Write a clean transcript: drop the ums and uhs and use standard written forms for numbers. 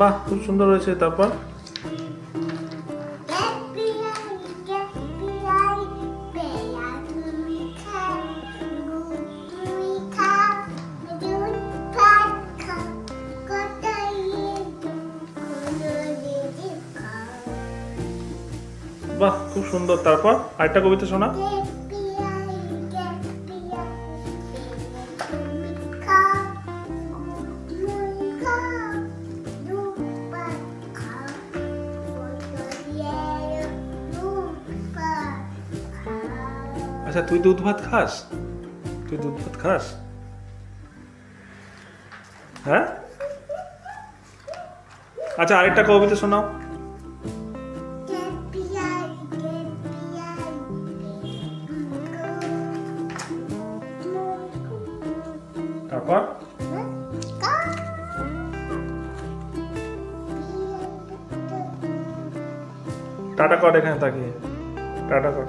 বাহ, খুব সুন্দর হয়েছে। তারপর বাহ, খুব সুন্দর। তারপর আরেকটা কবিতা শোনা। আচ্ছা, তুই দুধ ভাত খাস? তুই দুধ ভাত খাস? হ্যাঁ, আচ্ছা আরেকটা কবিতা শোনাও। তারপর টাটা কর, এখানে তাকিয়ে টাটা কর।